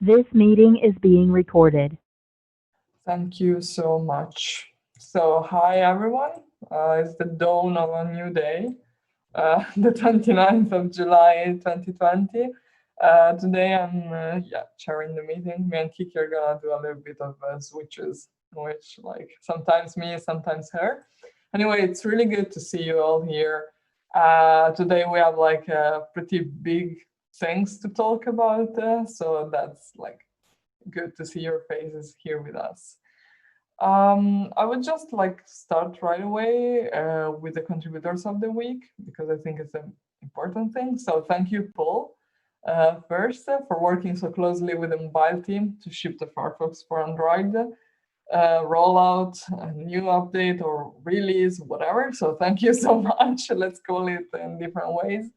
This meeting is being recorded. Thank you so much. So, hi everyone. It's the dawn of a new day, the 29th of July 2020. Today I'm chairing the meeting. Me and Kiki are gonna do a little bit of switches, which like sometimes me, sometimes her. Anyway, it's really good to see you all here. Today we have like pretty big things to talk about, so that's like good to see your faces here with us. I would just like start right away with the contributors of the week because I think it's an important thing. So thank you, Paul, first for working so closely with the mobile team to ship the Firefox for Android rollout, a new update or release, whatever. So thank you so much. Let's call it in different ways.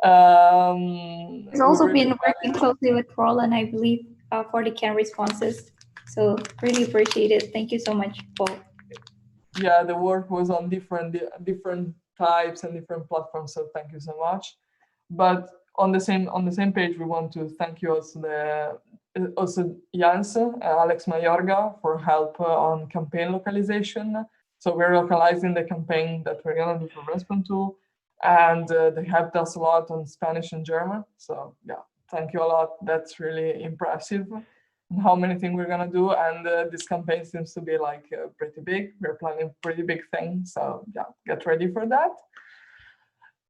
He's We also really been working closely with Roland, I believe, for the CAN responses. So really appreciate it. Thank you so much, Paul. yeah, the work was on different types and different platforms, so thank you so much. But on the same page, we want to thank you also Jans, Alex Mayorga, for help on campaign localization. So we're localizing the campaign that we're gonna do for Respond Tool, and they helped us a lot on Spanish and German. So yeah, thank you a lot. That's really impressive how many things we're gonna do, and this campaign seems to be like pretty big. We're planning pretty big things, so yeah, get ready for that.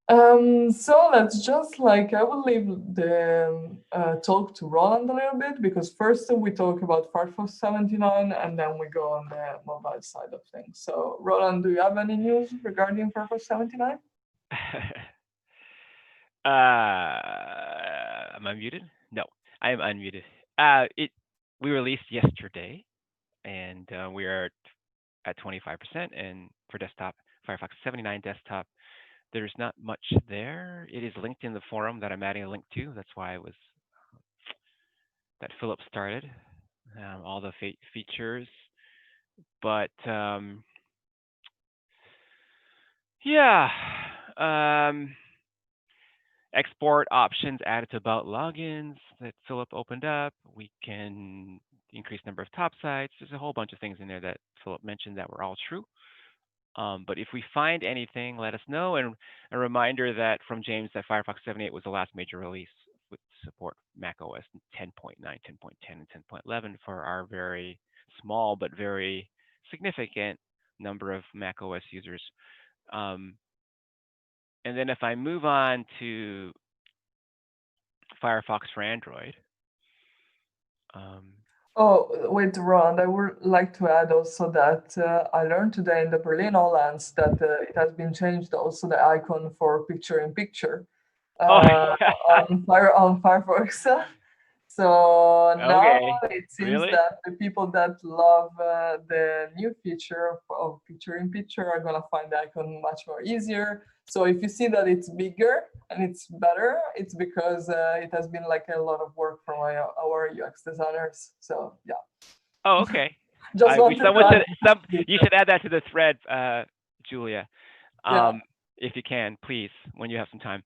So let's just like I will leave the talk to Roland a little bit because first we talk about Firefox 79 and then we go on the mobile side of things. So Roland, do you have any news regarding Firefox 79? Am I muted? No, I am unmuted. It we released yesterday, and we are at 25%. And for desktop, Firefox 79 desktop, there's not much there. It is linked in the forum that I'm adding a link to. That's why I was that Philip started all the features. But yeah. Um, Export options added to about logins that Philip opened up. We can increase number of top sites. There's a whole bunch of things in there that Philip mentioned that were all true. But if we find anything, let us know. And a reminder that from James that Firefox 78 was the last major release with support Mac OS 10.9, 10.10, and 10.11 for our very small but very significant number of Mac OS users. Um, and then if I move on to Firefox for Android. Um, Oh, wait, Roland, I would like to add also that I learned today in the Berlin Hollands that it has been changed also the icon for picture in picture oh, on Firefox. So now okay. it seems Really? that the people that love the new feature of picture in picture are gonna find the icon much more easier. So if you see that it's bigger and it's better, it's because it has been like a lot of work from our UX designers. So yeah, Oh, okay. just I wish wanted to someone add should. that You detail. should add that to the thread, Julia. Yeah. If you can, please, when you have some time.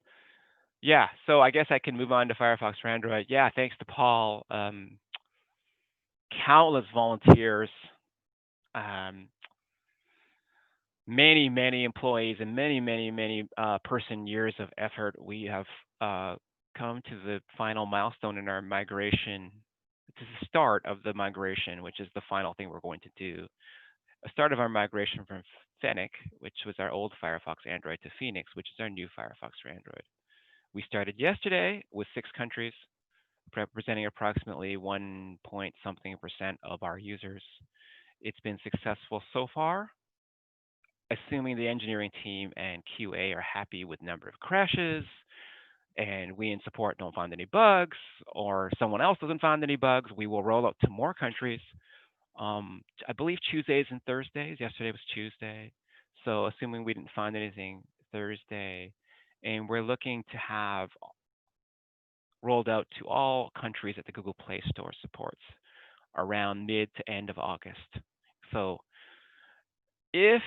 Yeah. So I guess I can move on to Firefox for Android. Yeah. Thanks to Paul. Countless volunteers. Um, many employees and many person years of effort. We have come to the final milestone in our migration. To the start of the migration, which is the final thing we're going to do. A start of our migration from Fennec, which was our old Firefox Android, to Phoenix, which is our new Firefox for Android. We started yesterday with 6 countries, representing approximately 1 point something percent of our users. It's been successful so far, assuming the engineering team and QA are happy with number of crashes, and we in support don't find any bugs, or someone else doesn't find any bugs, we will roll out to more countries. I believe Tuesdays and Thursdays. Yesterday was Tuesday. So assuming we didn't find anything Thursday, and we're looking to have rolled out to all countries that the Google Play Store supports around mid to end of August. So if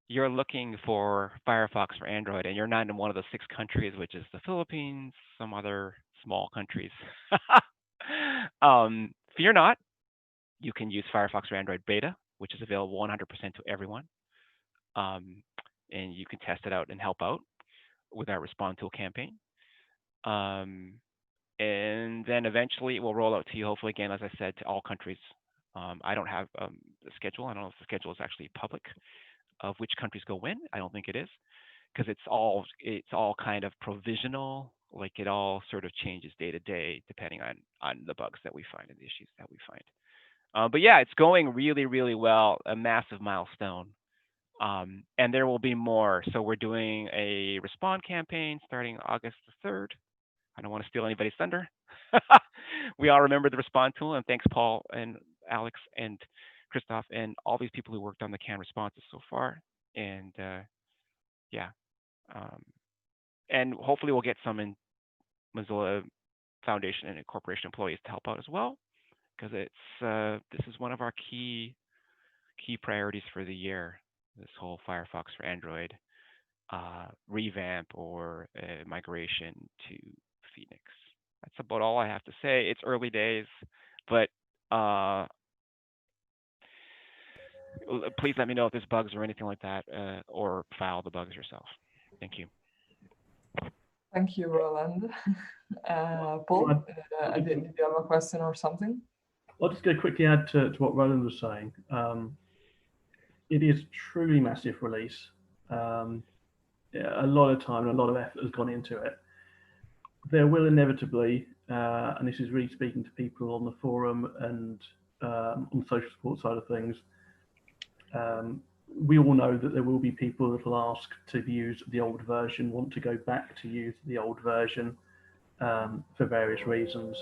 you're looking for Firefox for Android and you're not in one of the 6 countries, which is the Philippines, some other small countries, Fear not, you can use Firefox for Android Beta, which is available 100% to everyone. And you can test it out and help out with our Respond Tool campaign. And then eventually it will roll out to you, hopefully, again, as I said, to all countries. I don't have the schedule. I don't know if the schedule is actually public of which countries go when. I don't think it is, because it's all kind of provisional. Like it all sort of changes day to day depending on the bugs that we find and the issues that we find. But yeah, it's going really, really well. A massive milestone. And there will be more. So we're doing a Respond campaign starting August the 3rd. I don't want to steal anybody's thunder. We all remember the Respond tool, and thanks Paul and Alex and Christoph and all these people who worked on the CAN responses so far. And yeah, and hopefully we'll get some in Mozilla Foundation and corporation employees to help out as well, because it's this is one of our key priorities for the year. This whole Firefox for Android revamp or migration to Phoenix. That's about all I have to say. It's early days, but please let me know if there's bugs or anything like that, or file the bugs yourself. Thank you. Thank you, Roland. Paul, did you have a question or something? I'll just go quickly add to what Roland was saying. It is truly massive release. A lot of time and a lot of effort has gone into it. There will inevitably, and this is really speaking to people on the forum and on the social support side of things, we all know that there will be people that will ask to use the old version, want to go back to use the old version for various reasons.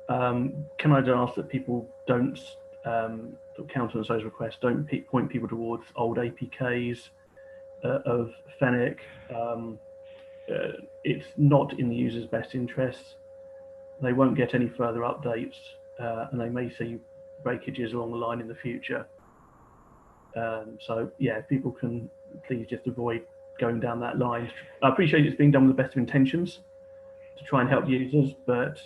Can I just ask that people don't countenance those requests, don't point people towards old APKs of Fennec. It's not in the user's best interests. They won't get any further updates, and they may see breakages along the line in the future. So yeah, if people can please just avoid going down that line. I appreciate it's being done with the best of intentions to try and help users, but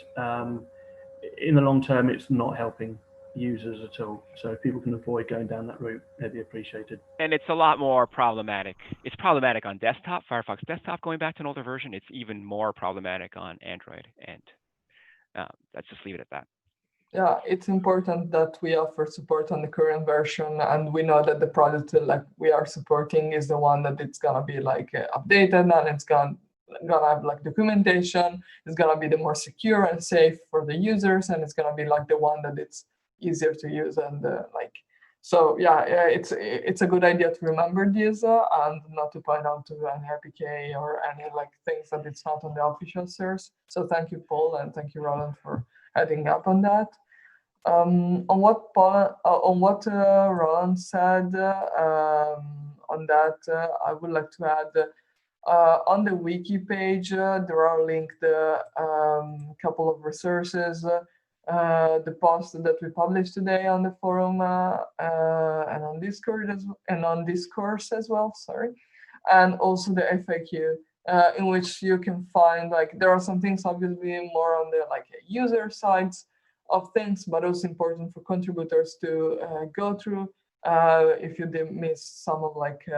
in the long term, it's not helping users at all. So if people can avoid going down that route, that'd be appreciated. And it's a lot more problematic. It's problematic on desktop, Firefox desktop going back to an older version. It's even more problematic on Android. And let's just leave it at that. Yeah, it's important that we offer support on the current version, and we know that the product like we are supporting is the one that it's gonna be like updated, and it's gonna have like documentation. It's gonna be the more secure and safe for the users, and it's gonna be like the one that it's easier to use and like. So yeah, it's a good idea to remember this and not to point out to any APK or any like things that it's not on the official source. So thank you, Paul, and thank you, Roland, for heading up on that. On what Roland said on that, I would like to add on the wiki page, there are linked a couple of resources, the post that we published today on the forum and on Discord and on Discourse as well, sorry, and also the FAQ. In which you can find like there are some things obviously more on the like user sides of things, but also important for contributors to go through if you did miss some of like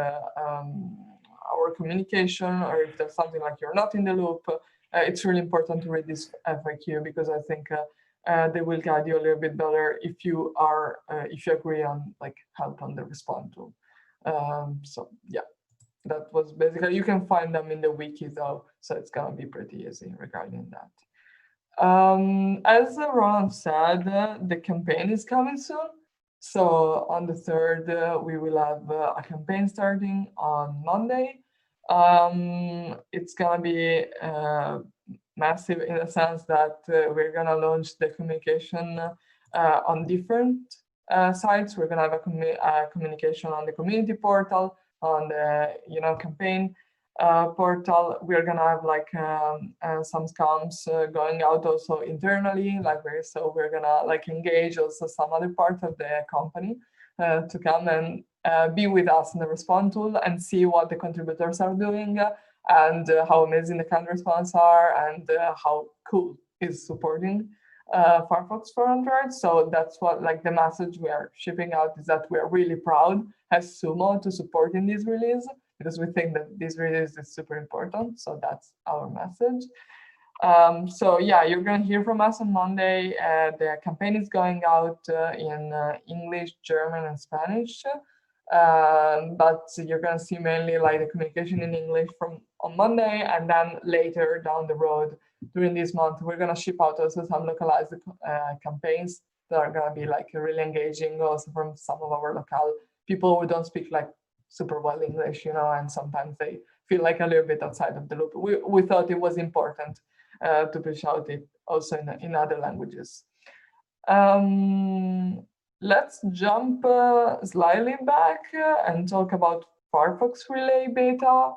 our communication, or if there's something like you're not in the loop. It's really important to read this FAQ because I think they will guide you a little bit better if you are if you agree on like help on the Respond tool. So yeah. That was basically, you can find them in the wiki though, so it's gonna be pretty easy regarding that. As Roland said, the campaign is coming soon. So on the 3rd, we will have a campaign starting on Monday. It's gonna be massive in the sense that we're gonna launch the communication on different sites. We're gonna have a communication on the community portal, on the campaign portal. We're gonna have like some scams going out also internally, like so we're gonna like engage also some other part of the company to come and be with us in the Respond tool and see what the contributors are doing and how amazing the CAN response are and how cool is supporting Firefox for Android. So that's what, like, the message we are shipping out is that we are really proud as SUMO to support in this release, because we think that this release is super important. So that's our message. So yeah, you're going to hear from us on Monday. The campaign is going out in English, German, and Spanish. But you're going to see mainly like the communication in English on Monday, and then later down the road during this month, we're going to ship out also some localized campaigns that are going to be like really engaging, also from some of our local people who don't speak like super well English, you know, and sometimes they feel like a little bit outside of the loop. We thought it was important to push out it also in other languages. Let's jump slightly back and talk about Firefox Relay Beta.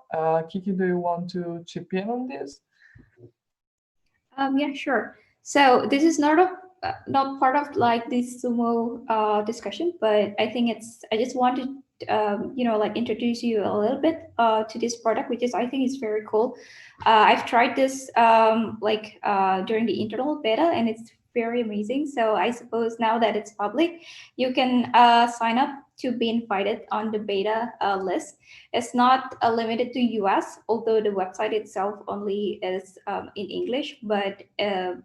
Kiki, do you want to chip in on this? Yeah, sure. So this is not part of like this SUMO discussion, but I think I just wanted like introduce you a little bit to this product, which I think is very cool. I've tried this during the internal beta, and it's very amazing. So I suppose now that it's public, you can sign up to be invited on the beta list. It's not limited to US, although the website itself only is in English, but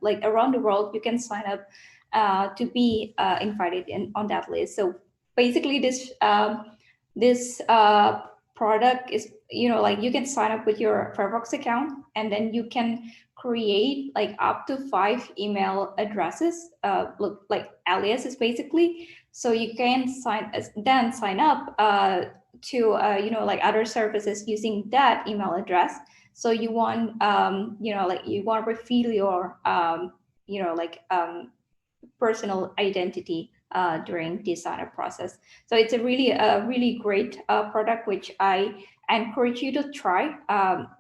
like around the world, you can sign up to be invited on that list. So basically this product is, like you can sign up with your Firefox account, and then you can create like up to 5 email addresses, like aliases basically. So you can sign up to like other services using that email address. So you want you want to reveal your personal identity during the sign-up process. So it's a really great product, which I encourage you to try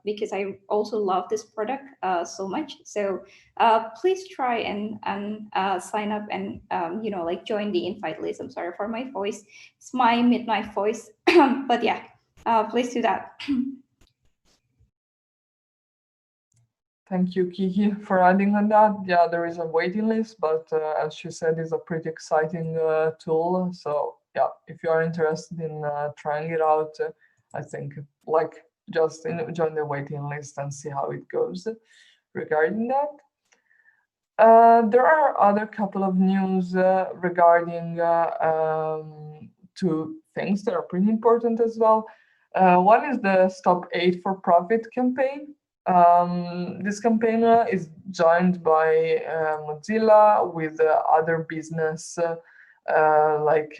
because I also love this product so much. So please try and sign up and like join the invite list. I'm sorry for my voice; it's my midnight voice, but yeah, please do that. Thank you, Kiki, for adding on that. Yeah, there is a waiting list, but as she said, it's a pretty exciting tool. So yeah, if you are interested in trying it out, I think like just join the waiting list and see how it goes regarding that. There are other couple of news regarding two things that are pretty important as well. One is the Stop Aid for Profit campaign. This campaign is joined by Mozilla with other business like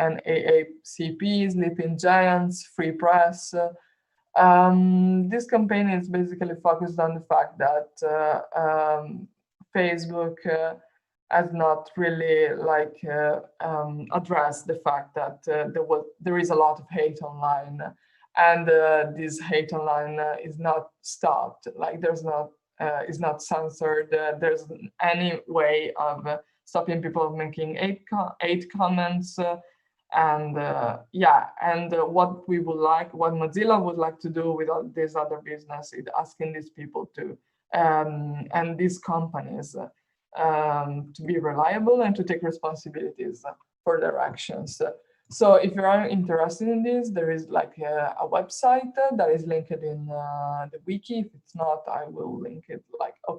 NAACP, Sleeping Giants, Free Press. This campaign is basically focused on the fact that Facebook has not really like addressed the fact that there is a lot of hate online. And this hate online is not stopped. Like there's not is not censored. There's any way of stopping people making hate comments. And what Mozilla would like to do with all this other business is asking these people to and these companies to be reliable and to take responsibilities for their actions. So if you are interested in this, there is like a website that is linked in the wiki. If it's not, I will link it.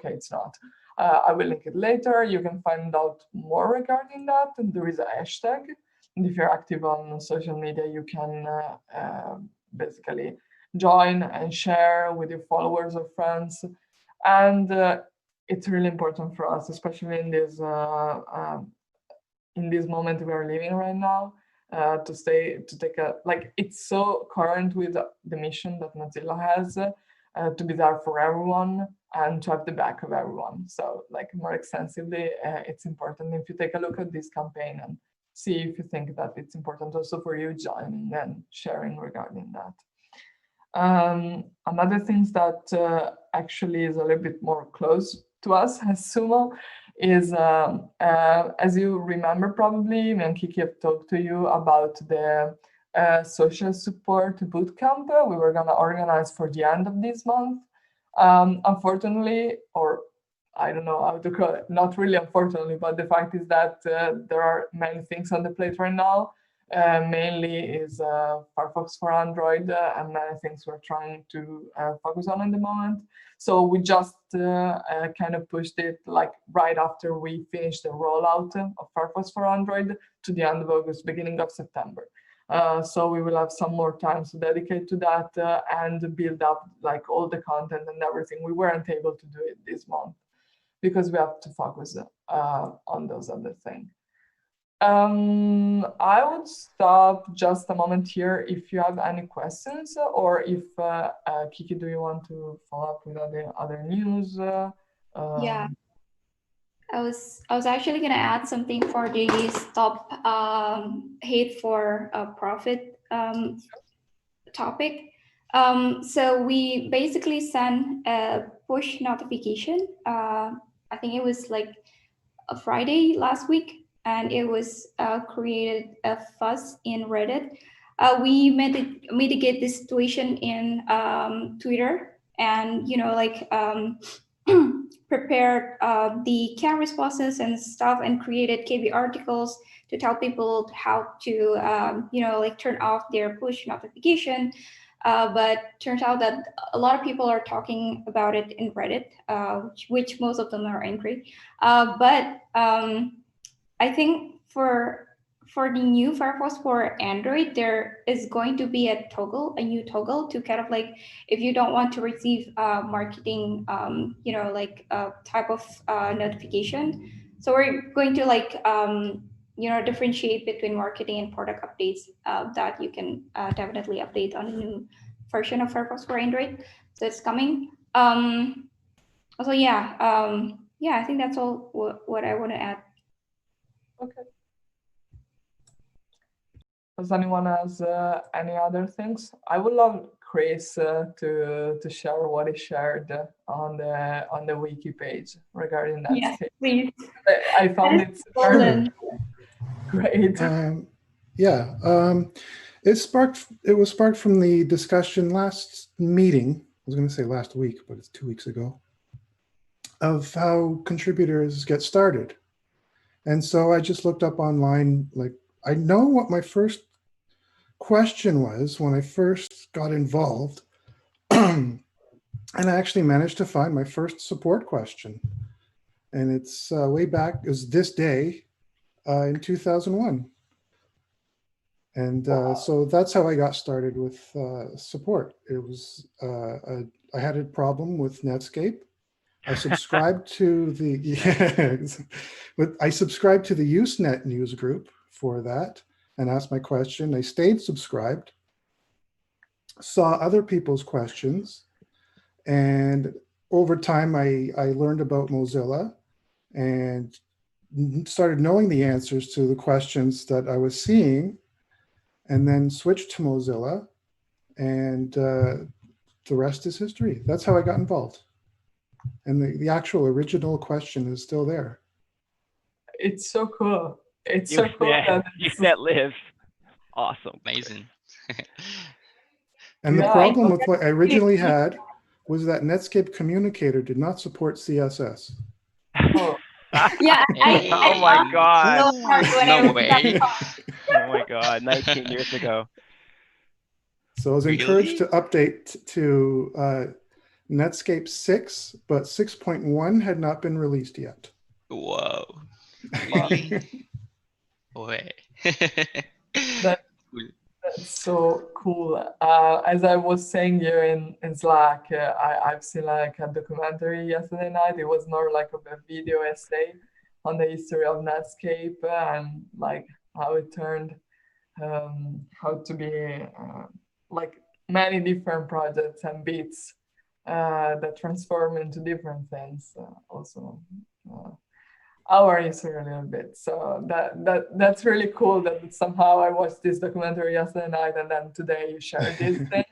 It's not. I will link it later. You can find out more regarding that. And there is a hashtag. And if you're active on social media, you can basically join and share with your followers or friends. And it's really important for us, especially in this moment we are living right now. It's so current with the mission that Mozilla has to be there for everyone and to have the back of everyone. So like more extensively, it's important if you take a look at this campaign and see if you think that it's important also for you joining and sharing regarding that. Another thing that actually is a little bit more close to us as SUMO is, as you remember probably, me and Kiki have talked to you about the social support bootcamp we were going to organize for the end of this month. Unfortunately, or I don't know how to call it, not really unfortunately, but the fact is that there are many things on the plate right now. Mainly is Firefox for Android and many things we're trying to focus on at the moment. So we just kind of pushed it like right after we finished the rollout of Firefox for Android to the end of August, beginning of September. So we will have some more time to dedicate to that and build up like all the content and everything. We weren't able to do it this month because we have to focus on those other things. I would stop just a moment here if you have any questions, or if Kiki, do you want to follow up with other news? Yeah, I was actually gonna add something for the stop hate for profit topic. So we basically sent a push notification. I think it was like a Friday last week, and it was created a fuss in Reddit. We mitigate this situation in Twitter, and prepared the CAN responses and stuff, and created KB articles to tell people how to turn off their push notification. But turns out that a lot of people are talking about it in Reddit, which most of them are angry. But I think for the new Firefox for Android, there is going to be a new toggle to kind of like, if you don't want to receive marketing, type of notification. So we're going to differentiate between marketing and product updates that you can definitely update on a new version of Firefox for Android. So it's coming. I think that's all what I want to add. Okay. Does anyone has any other things? I would love Chris to share what he shared on the wiki page regarding that. Yeah, please. I found it super great. It was sparked from the discussion last meeting. I was going to say last week, but it's 2 weeks ago, of how contributors get started. And so I just looked up online, like, I know what my first question was when I first got involved. And I actually managed to find my first support question. And it's way back, it was this day in 2001. And so that's how I got started with support. It was, I had a problem with Netscape. I subscribed to the I subscribed to the Usenet news group for that and asked my question. I stayed subscribed, saw other people's questions, and over time I learned about Mozilla and started knowing the answers to the questions that I was seeing, and then switched to Mozilla, and the rest is history. That's how I got involved. And the actual original question is still there. It's so cool. It's so cool. Usenet lives. Awesome. Amazing. And the problem with what I originally had was that Netscape Communicator did not support CSS. Oh. Yeah. Oh my God. No way. Oh my God. 19 years ago. So I was encouraged to update to Netscape 6, but 6.1 had not been released yet. Whoa. Really? Way. That's so cool. As I was saying here in Slack, I've seen like a documentary yesterday night. It was more like a video essay on the history of Netscape and like how it turned how to be like many different projects and bits that transform into different things. Also, our history a little bit. So that's really cool that somehow I watched this documentary yesterday night and then today you shared this thing,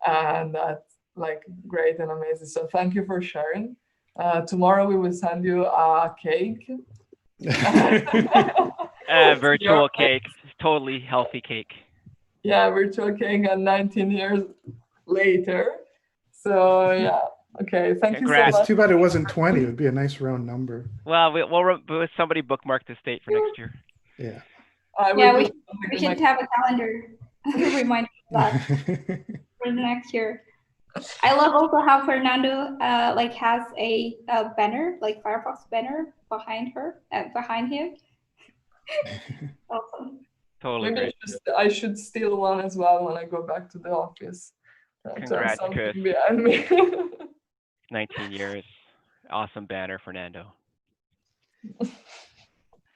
and that's like great and amazing. So thank you for sharing. Tomorrow we will send you a cake. Virtual cake, totally healthy cake. Yeah, virtual cake, and 19 years later. So yeah, Okay, thank you so Congrats. much. It's too bad it wasn't 20. It would be a nice round number. Well, somebody bookmark this date for next year. Yeah. I will Yeah, do we something should next- have a calendar reminder of that for the next year. I love also how Fernando like has a banner, like Firefox banner behind him. Awesome. Totally Maybe great. I should steal one as well when I go back to the office. To have Congrats, something Chris. behind me. 19 years. Awesome banner, Fernando.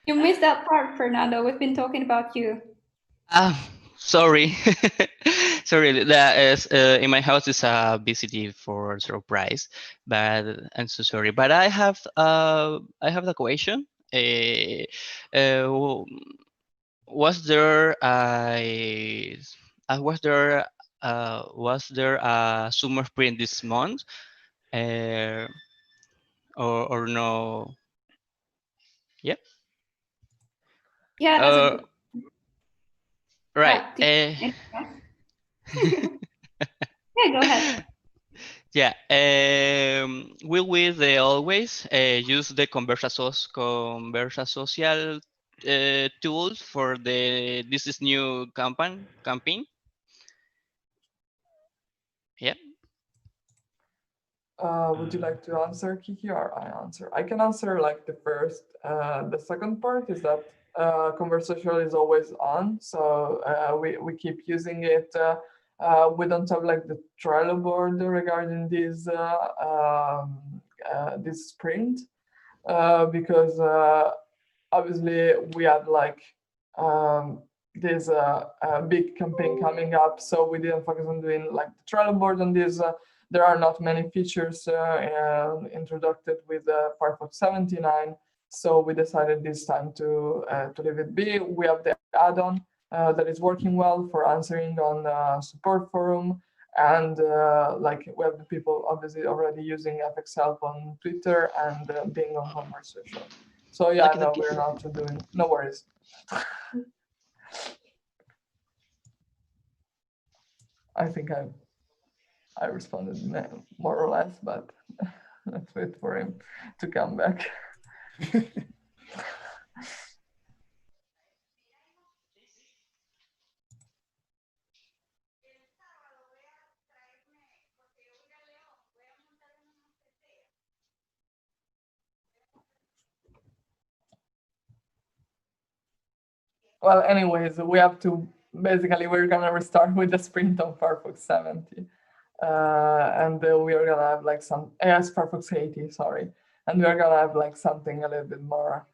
You missed that part, Fernando. We've been talking about you. Sorry. Sorry, that is in my house is a VCT for surprise, but I'm so sorry. But I have the question. Was there was there a summer sprint this month, uh, or no? Yep. Yeah, that's a good. Right. Yeah, go ahead. Yeah. Will we always use the Conversa Social tools for this is new campaign? Yeah. Would you like to answer, Kiki, or I answer? I can answer like the first. The second part is that conversation is always on, so we keep using it. We don't have like the Trello board regarding this this sprint because obviously we have like this big campaign coming up, so we didn't focus on doing like the Trello board on this. There are not many features introduced with Firefox 79, so we decided this time to leave it be. We have the add-on that is working well for answering on support forum, and like we have the people obviously already using FX Help on Twitter and being on conversation. So yeah, Okay, no, okay. we're not doing. No worries. I think I responded more or less, but let's wait for him to come back. Well, anyways, we have to basically we're gonna restart with the sprint on Firefox 70. And we are gonna have like some Firefox 80, sorry, and we are gonna have like something a little bit more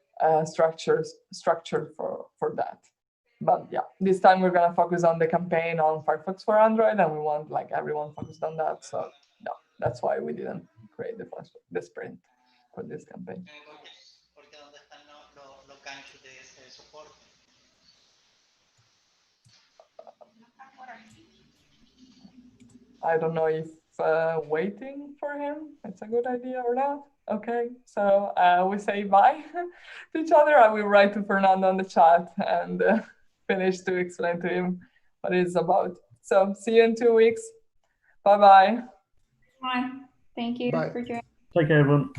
structured for that. But yeah, this time we're gonna focus on the campaign on Firefox for Android, and we want like everyone focused on that. So yeah, that's why we didn't create the sprint for this campaign. I don't know if waiting for him, it's a good idea or not. Okay, so we say bye to each other. I will write to Fernando on the chat and finish to explain to him what it's about. So see you in 2 weeks. Bye-bye. Bye. Thank you Bye. for joining. Take care, everyone.